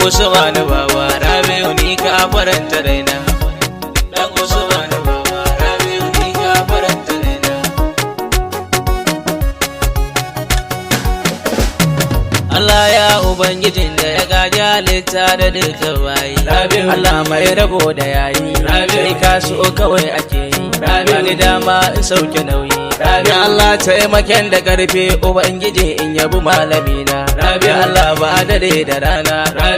Usman baba Rabi'u ni ka faranta raina. Dan Usman baba Rabi'u ni ka faranta raina. Allah ya ubangijin da ya gaji halitta da duka bayi. Allah mai rabo da yayi. Sai ka so kawai ake yi. Ni dama in sauke nauyi. Ya Allah taimaken da karfe ubangiji in yabi malamina. Ya Allah ba dare da rana.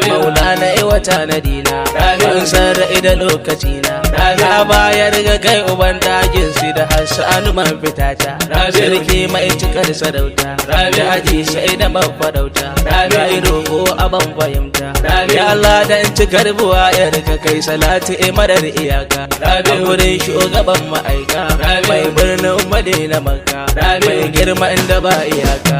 Maulana wata na dina. Ban san ra'i da lokacina. Ya bayar ga kai uban dagin si da Hassanu man fitata. Sarki mai cikar sarauta. Da aji sai da mafarauta. Ya yi roƙo aban fahimta. Ya Allah dan cikar buwa ya rika kai salati marar iyaka. A gurin shugaban ma'aika. Mai birnin Madina Makka. Mai girma inda ba iyaka.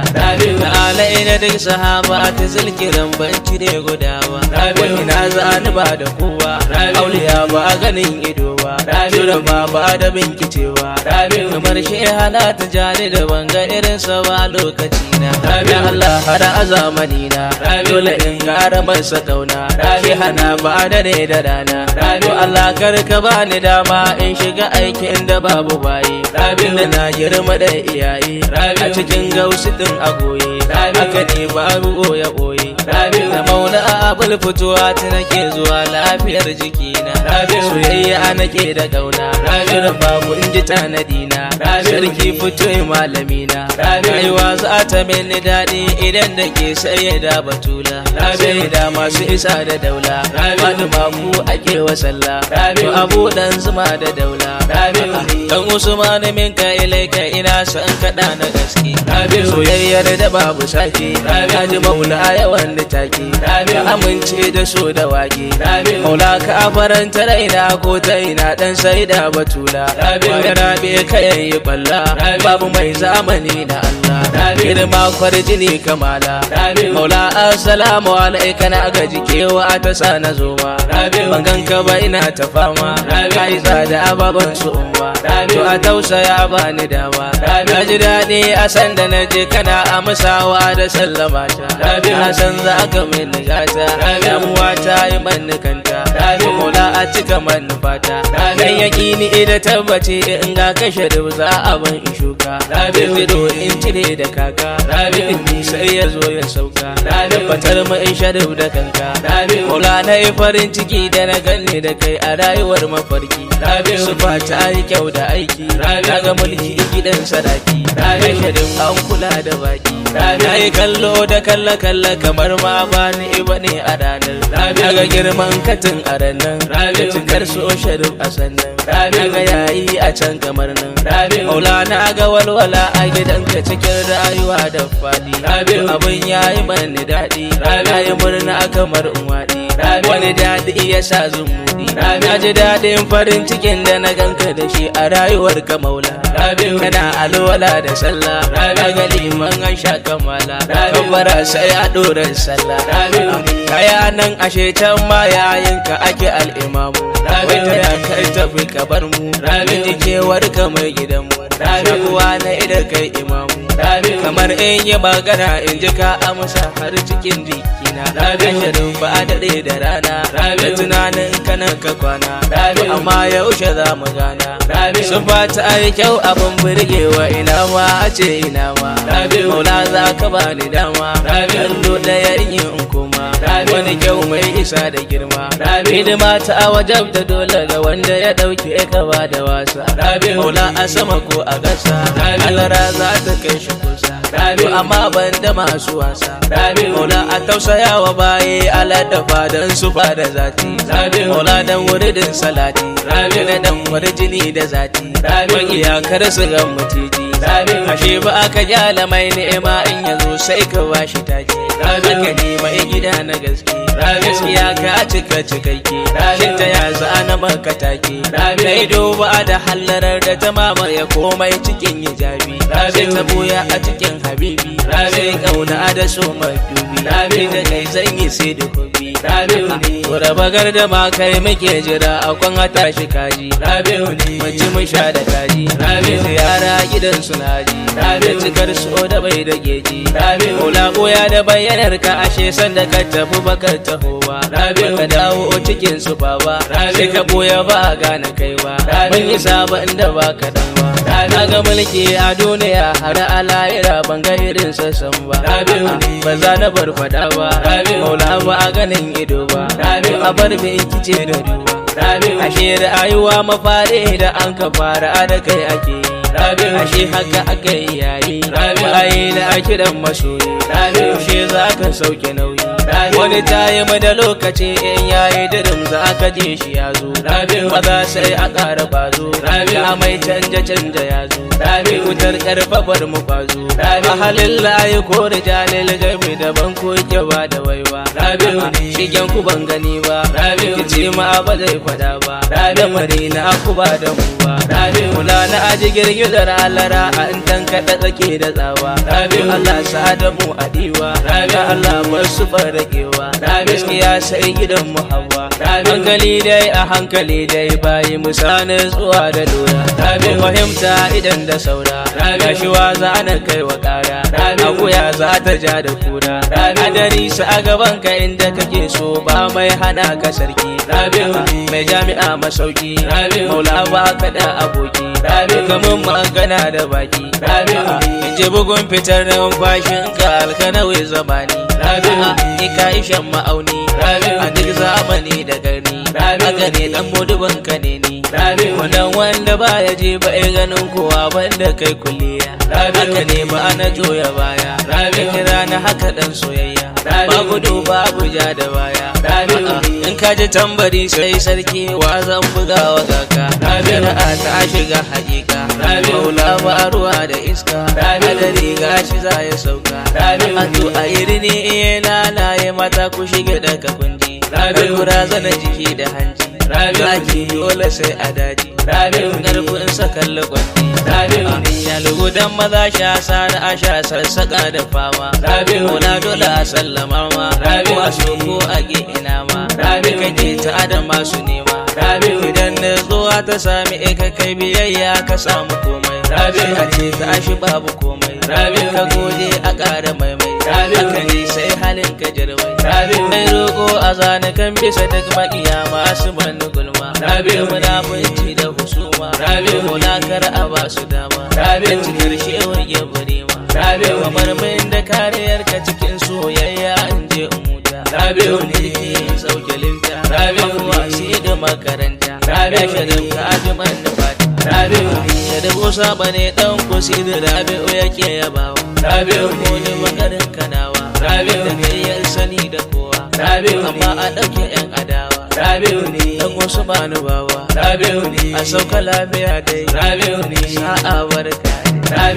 Ta'ala ina duk sahaba ta zilkiran banci ne gudawa. Wani na zani ba da kowa. Auliya ba ganin ido ba. Shirin ba da binkicewa. Kamar shi hana ta jani da banga irinsa ba lokaci na. Ya Allah har a zamani na. Dole in gara masa kauna. Shi hana ba dare da rana. To Allah kar ka bani dama in shiga aikin da babu bayi. Da na girma da iyaye. A cikin gausi din agoye. Haka ne babu boye boye. Da maula abul fituwa ta nake zuwa lafiyar jikina. Soyayya nake da kauna. Shirin babu in ji tanadina. Sarki fito malamina. Rayuwa za ta mini daɗi idan da ke sai da batula. Sai da masu isa da daula. Wani maku ake wa sallah. To abu dan zuma da daula. Dan Usman min ka ilaika ina san kaɗa na gaske. Soyayyar da babu sake. Kaji maula yawan da take. Ka amince da so da wage. Maula ka faranta raina ko ta ina dan sai da batula. Wanda rabe ka yayi balla. Babu mai zamani da Allah. Girma kwarjini kamala. Maula assalamu alaika na gaji kewa ta sa na zoma. Ban ganka ba ina ta fama. Kai tsada ababan su umma. To a tausaya bani dama. Na ji daɗi a san da na je kana amsawa da sallama ta. Na san za ka min gata. Damuwa ta yi manni kanta. Maula a cika manni fata. Dan yaƙini ida tabbace in ga kashe da za a ban in shuka. Fito in cire da kaka. In sai ya zo ya sauka. Tabbatar mu in sharif da kanka. Maula na yi farin ciki da na ganni da kai a rayuwar mafarki. Sufa ta yi kyau da aiki. Na ga mulki gidan sadaki. Sharif an kula da baki. Na yi kallo da kalla kamar ma ba ni ba ne a ranar. Na ga girman katin a ranar. Da cikar so Sharif a sannan. Na ga yayi a can kamar nan. Maula na ga walwala a gidanka cikin rayuwa da fadi. Abin yayi mani daɗi. Na yi murna kamar unwaɗi. Wani daɗi ya sa zumudi. Na ji daɗin farin cikin da na ganka da shi a rayuwar ka maula. Kana alwala da sallah. Na ga liman an sha kamala. Kabbara sai a ɗoran sallah. Kaya nan ashe can ma yayinka ake al'imamu. Wai ta ya kai tafi kabar mu. Miji kewar ka mai gidanmu. Shakuwa na ida kai imamu. Kamar in yi magana in ji ka amsa har cikin jikina. Ashirin ba a daɗe da rana. Da tunanin kanan ka kwana. Amma yaushe za mu gana. Sufa ta yi kyau abin burgewa ina ma a ce ina ma. Maula za ka bani dama. Kallo ɗaya in yi in koma. Wani kyau mai isa da girma. Hidima ta wajab da dole ga wanda ya ɗauke ka ba da wasa. Maula a sama ko a ƙasa. Alara za ta kai shi kusa. Amma ban da masu wasa. Maula a tausaya wa baye aladafa don su ba da zati. Maula dan wuridin salati. Na dan warjini da zati. Iyakar su ga mutiji. Ashe ba aka jala mai ni'ima in yazo sai ka bashi take. Haka ne mai gida na gaske. Gaskiya ka cika cikakke. Shin ta ya zana maka take. Dai duba da hallarar da ta mamaye komai cikin hijabi. Sai ta buya a cikin habibi. Sai kauna da so madubi Rabi'u da kai zan yi sai da hobi Rabi'u ne kura bagar da ma kai muke jira akwan hata shi kaji Rabi'u ne mace mu sha da kaji Rabi'u yara gidan su naji Rabi'u cikar so da bai da geji Rabi'u kula goya da bayyanar ka ashe sanda ka tafi bakar tahowa Rabi'u ka dawo cikin su baba sai ka boya ba a gane kai ba ban yi saba inda ba ka dan ba na ga mulki a duniya har a lahira ban ga irin sassan ba ba za na bar fada ba maula ba a ganin ido ba a bar bin kice da duba ashe rayuwa mafare da an ka fara da kai ake yi ashe haka aka yi yayi ayi da a kiran masoyi ashe za ka sauke nauyi wani tayi da lokaci in yayi dirim za ka je shi ya zo maza sai a ƙara bazo a mai canja ya zo wutar karfafar mu bazo a halin layi ko rijalil gami daban ko ba da waiwa shigen ku ban gani ba kici ma ba zai fada ba da marina ku ba da mu ba kula na aji girgizar alara a in tankaɗa tsake da tsawa Allah sa da mu a diwa Allah wasu faragewa gaskiya sai gidan mu hawa hankali dai a hankali dai bayi musana zuwa da lura fahimta idan da saura gashiwa za na kai wa kara akuya za ta ja da kura adari sa a gaban ka inda kake so ba mai hana ka sarki mai jami'a masauki maula ba ka da aboki kamun magana da baki in ji bugun fitar numfashin ka alkanawai zamani ka ishan ma'auni a duk zamani da gani haka ne dan muduban ka ne ni wannan wanda ba ya je ba ya ganin kowa banda kai kulliya haka ne ba na joya baya kira na haka dan soyayya ba gudu babu ja da baya in ka ji tambari sai sarki wa zan buga wa kaka ra'a ta shiga hakika maula ba ruwa da iska hadari gashi za ya sauka a to a irini na yi mata ku shige daga kundi kura zana jiki da hanji zaki dole sai a daji karfin sakan lagwandi ya lugudan maza sha sana a sha sassaka da fama kula dole a sallama ma wasu ko a ina ma kake ta da masu nema idan na zuwa ta sami ka kai biyayya ka samu komai a ce ta shi babu komai ka gode a ƙara maimai haka ne sai halin ka jarwai mai roƙo a zane kan bisa duk maƙiya masu manu gulma munafunci da husuma mulakar a ba su dama cikar shewar ya bare ma kamar mai da kariyar ka cikin soyayya in je in huta mulki in sauke linta wasi da makaranta ya shaɗin ka ajiman da fata ya dabo saba ne ɗan kusi da Rabi'u yake yabawa wani magarin kanawa da kayyar sani da kowa amma a ɗauke 'yan adawa ɗan wasu ba ni bawa a sauka lafiya dai sa'a barka